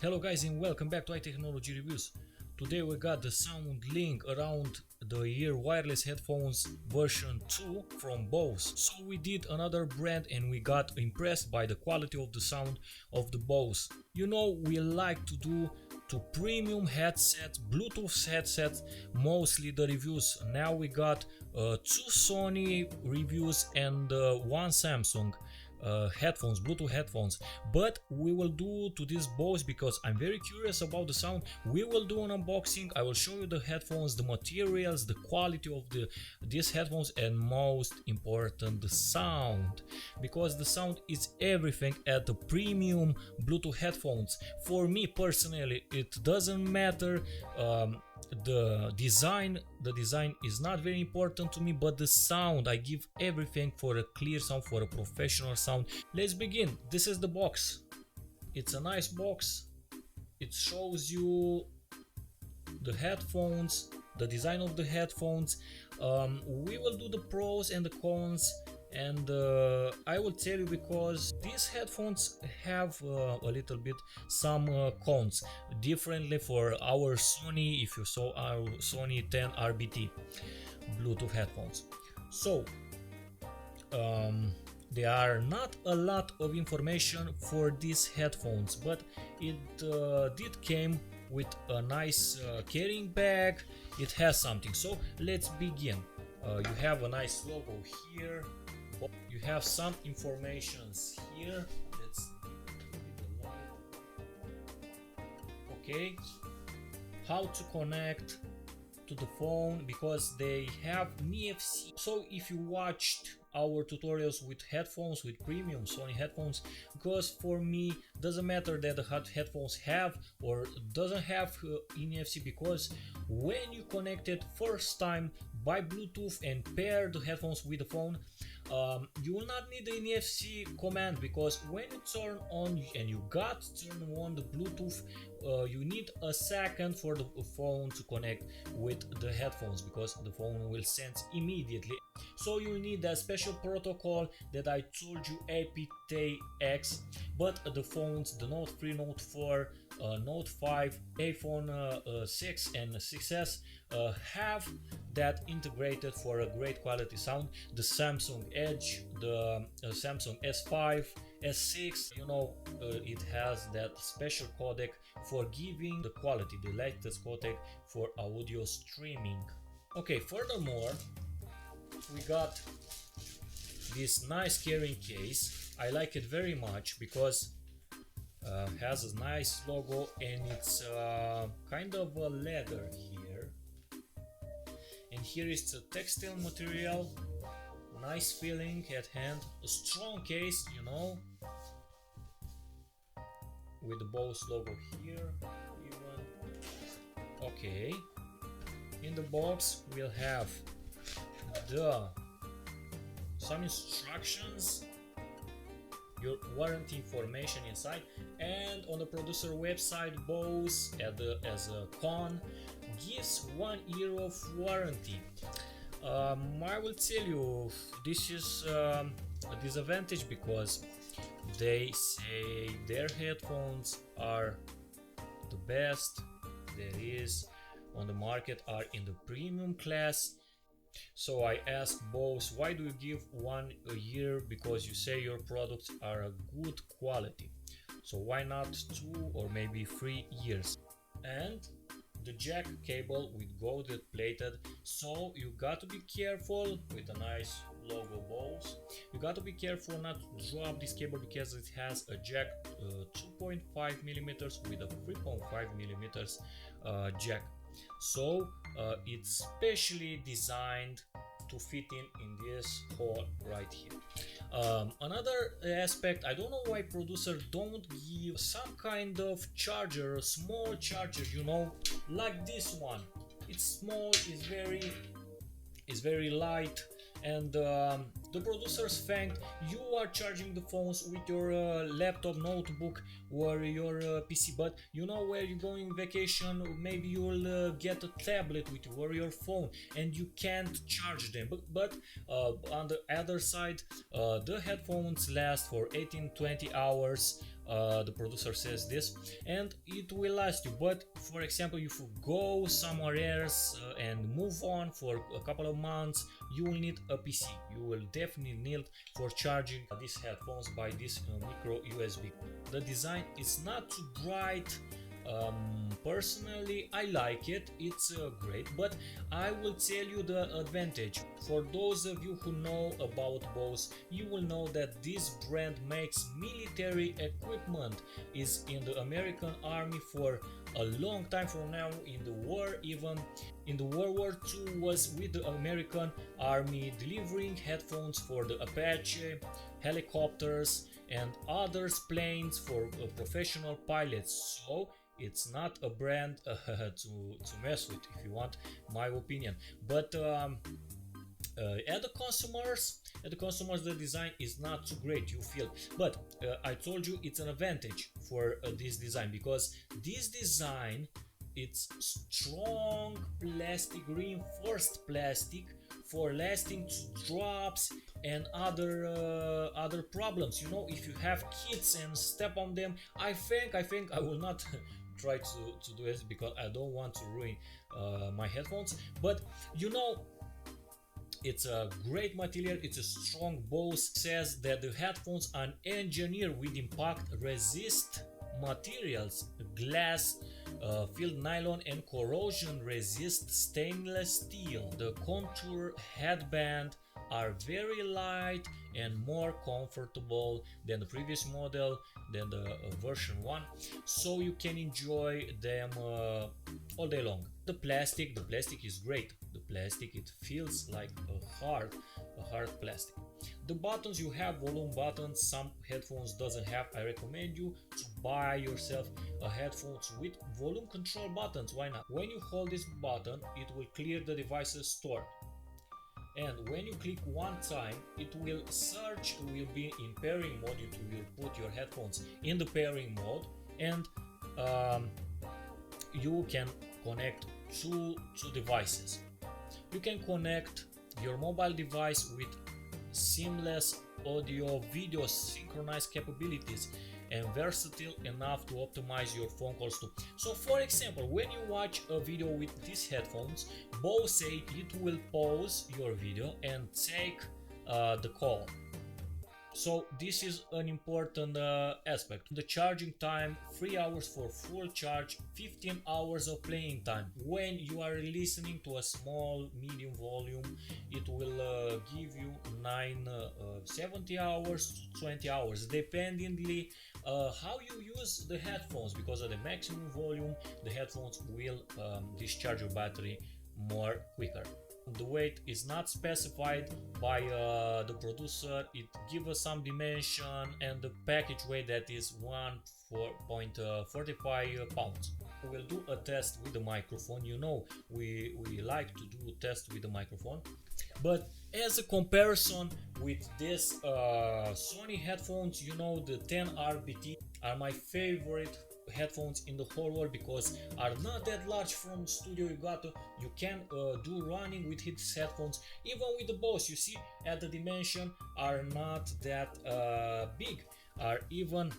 Hello guys and welcome back to iTechnology Reviews. Today we got the SoundLink around the ear wireless headphones version 2 from Bose. So we did another brand and we got impressed by the quality of the sound of the Bose. You know, we like to do to premium headsets, Bluetooth headsets, mostly the reviews. Now we got 2 Sony reviews and 1 Samsung headphones, Bluetooth headphones, but we will do to this Bose because I'm very curious about the sound. We will do an unboxing. I will show you the headphones, the materials, the quality of these headphones, and most important, the sound, because the sound is everything at the premium Bluetooth headphones. For me personally, it doesn't matter the design is not very important to me, but the sound, I give everything for a clear sound, for a professional sound. Let's begin. This is the box. It's a nice box. It shows you the headphones, the design of the headphones. We will do the pros and the cons, and I will tell you because these headphones have a little bit some cons, differently for our Sony, if you saw our Sony 10 RBT Bluetooth headphones. So there are not a lot of information for these headphones, but it did came with a nice carrying bag. It has something, so let's begin. You have a nice logo here. You have some informations here. Let's the light. Okay, how to connect to the phone, because they have NFC. So if you watched our tutorials with headphones, with premium Sony headphones, because for me doesn't matter that the headphones have or doesn't have NFC, because when you connect it first time by Bluetooth and pair the headphones with the phone, you will not need the NFC command, because when you turn on and you got to turn on the Bluetooth, you need a second for the phone to connect with the headphones, because the phone will sense immediately. So you need that special protocol that I told you, aptX. But the phones, the Note 3, Note 4, Note 5, iPhone 6 and 6s have that integrated for a great quality sound. The Samsung Edge, the Samsung S5, S6, you know, it has that special codec for giving the quality, the latest codec for audio streaming. Okay, furthermore, we got this nice carrying case. I like it very much because has a nice logo, and it's kind of a leather here, and here is the textile material, nice feeling at hand, a strong case, you know, with the Bose logo here even. Okay, in the box we'll have some instructions, your warranty information inside, and on the producer website, Bose as a con gives 1 year of warranty. I will tell you, this is a disadvantage because they say their headphones are the best there is on the market, are in the premium class. So I asked Bose, why do you give 1 year? Because you say your products are a good quality, so why not 2 or maybe 3 years? And the jack cable with gold plated, so you got to be careful with a nice logo Bose. You got to be careful not to drop this cable because it has a jack 2.5 millimeters with a 3.5 millimeters jack. So it's specially designed to fit in this hole right here. Another aspect, I don't know why producer don't give some kind of charger, a small charger, you know, like this one. It's small, it's very light, and The producers think you are charging the phones with your laptop, notebook, or your PC, but you know where you're going vacation, maybe you'll get a tablet with you or your phone, and you can't charge them. But on the other side, the headphones last for 18-20 hours. The producer says this, and it will last you. But for example, if you go somewhere else and move on for a couple of months, you will need a PC. You will definitely need for charging these headphones by this micro USB. The design is not too bright. Personally, I like it. It's great, but I will tell you the advantage. For those of you who know about Bose, you will know that this brand makes military equipment, is in the American Army for a long time from now, in the war, even in the World War II was with the American Army, delivering headphones for the Apache, helicopters and other planes for professional pilots. So it's not a brand to mess with, if you want my opinion. But at the consumers, the design is not too great, you feel. But I told you it's an advantage for this design, because this design, it's strong plastic, reinforced plastic for lasting to drops and other problems. You know, if you have kids and step on them, I think I will not try to do it, because I don't want to ruin my headphones. But you know, it's a great material, it's a strong. Bose says that the headphones are engineered with impact resist materials, glass, filled nylon, and corrosion resist stainless steel. The contour headband are very light and more comfortable than the previous model, than the version 1, so you can enjoy them all day long. The plastic is great. The plastic, it feels like a hard plastic. The buttons, you have volume buttons, some headphones doesn't have. I recommend you to buy yourself a headphones with volume control buttons. Why not? When you hold this button, it will clear the devices stored, and when you click one time, it will search, will be in pairing mode. You will put your headphones in the pairing mode, and you can connect two devices. You can connect your mobile device with seamless audio video synchronized capabilities and versatile enough to optimize your phone calls too. So for example, when you watch a video with these headphones, Bose say it will pause your video and take the call. So this is an important aspect. The charging time, 3 hours for full charge, 15 hours of playing time. When you are listening to a small medium volume, it will give you 70 hours to 20 hours, dependingly how you use the headphones. Because at the maximum volume, the headphones will discharge your battery more quicker. The weight is not specified by the producer. It gives us some dimension, and the package weight that is 1.45 pounds. We will do a test with the microphone. You know, we like to do a test with the microphone. But as a comparison with this Sony headphones, you know, the 10 RBT are my favorite headphones in the whole world, because are not that large from studio. You can do running with his headphones. Even with the Bose, you see at the dimension are not that big, are even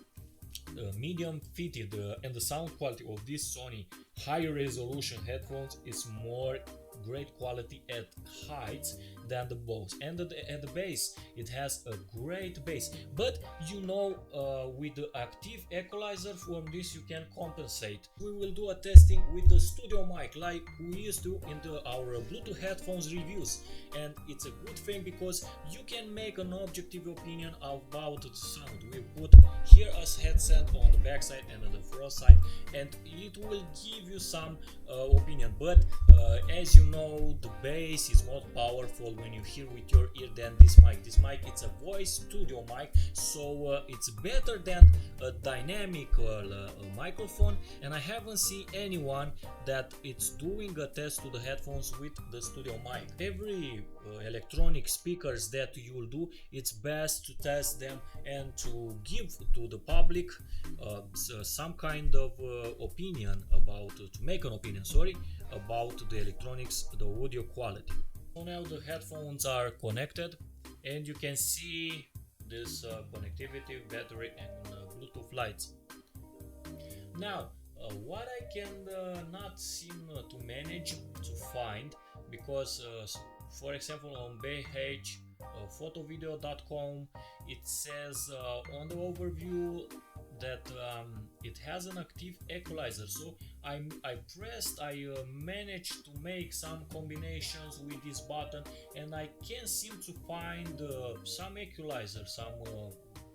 medium fitted, and the sound quality of this Sony higher resolution headphones is more great quality at heights than the Bose. And at the bass, it has a great bass. But you know, with the active equalizer from this, you can compensate. We will do a testing with the studio mic like we used to in our Bluetooth headphones reviews, and it's a good thing because you can make an objective opinion about the sound. We put here a headset on the back side and on the front side, and it will give you some opinion. But as you know, the bass is more powerful when you hear with your ear than this mic. This mic, it's a voice studio mic, so it's better than a dynamic microphone, and I haven't seen anyone that it's doing a test to the headphones with the studio mic. Every electronic speakers that you will do, it's best to test them and to give to the public some kind of opinion about, to make an opinion, sorry, about the electronics, the audio quality. So now the headphones are connected and you can see this connectivity, battery and Bluetooth lights. Now what I can not seem to manage to find, because for example on bhphotovideo.com it says on the overview that it has an active equalizer. So I managed to make some combinations with this button, and I can't seem to find some equalizer, some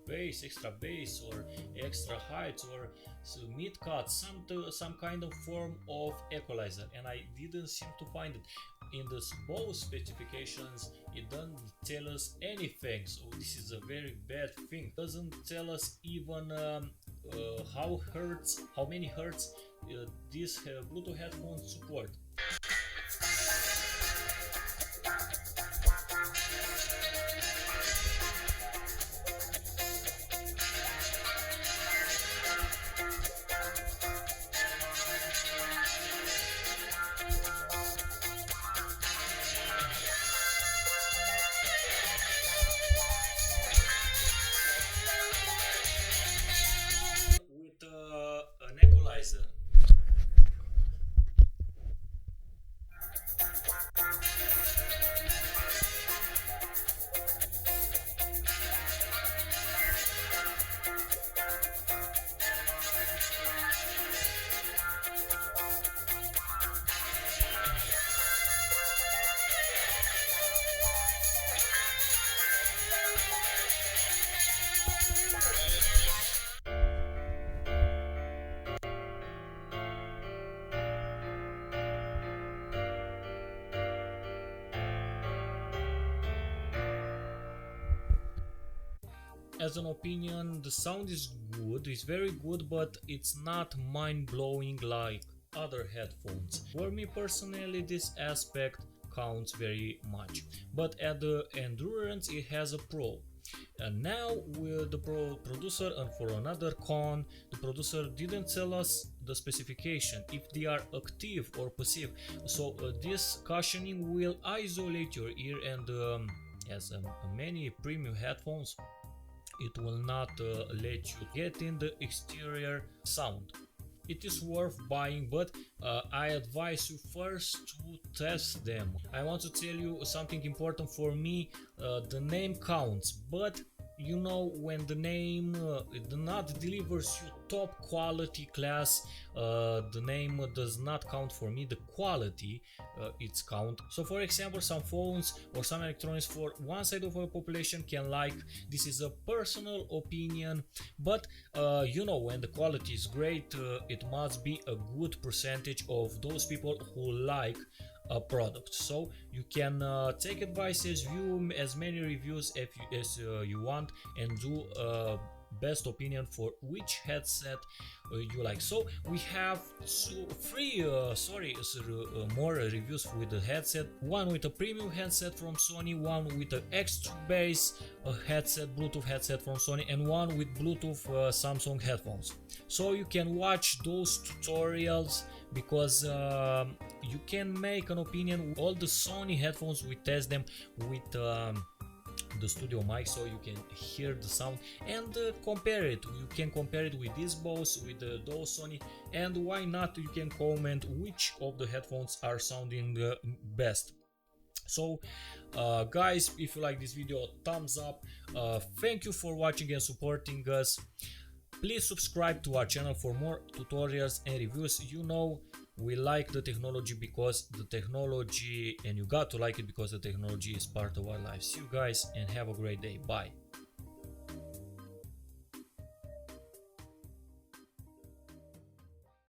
bass, extra bass or extra heights or mid cut, some kind of form of equalizer, and I didn't seem to find it. In the Bose specifications it doesn't tell us anything, so this is a very bad thing. It doesn't tell us even how many hertz these Bluetooth headphones support. An equalizer. As an opinion, the sound is good, it's very good, but it's not mind-blowing like other headphones. For me personally, this aspect counts very much, but at the endurance it has a pro. And now with the producer, and for another con, the producer didn't tell us the specification, if they are active or passive. So this cushioning will isolate your ear, and as many premium headphones, it will not let you get in the exterior sound. It is worth buying, but I advise you first to test them. I want to tell you something important for me. The name counts, but you know, when the name not delivers you top quality class, the name does not count for me. The quality it's count. So for example, some phones or some electronics for one side of a population can like. This is a personal opinion, but you know, when the quality is great, it must be a good percentage of those people who like a product. So you can take advices, view as many reviews as you want, and do best opinion for which headset you like. So we have more reviews with the headset, one with a premium headset from Sony, one with an extra bass headset, Bluetooth headset from Sony, and one with Bluetooth Samsung headphones. So you can watch those tutorials, because you can make an opinion. All the Sony headphones, we test them with the studio mic, so you can hear the sound and compare it. You can compare it with this Bose, with those Sony, and why not, you can comment which of the headphones are sounding best. So guys, if you like this video, thumbs up. Thank you for watching and supporting us. Please subscribe to our channel for more tutorials and reviews. You know, we like the technology because the technology, and you got to like it because the technology is part of our lives. See you guys and have a great day. Bye.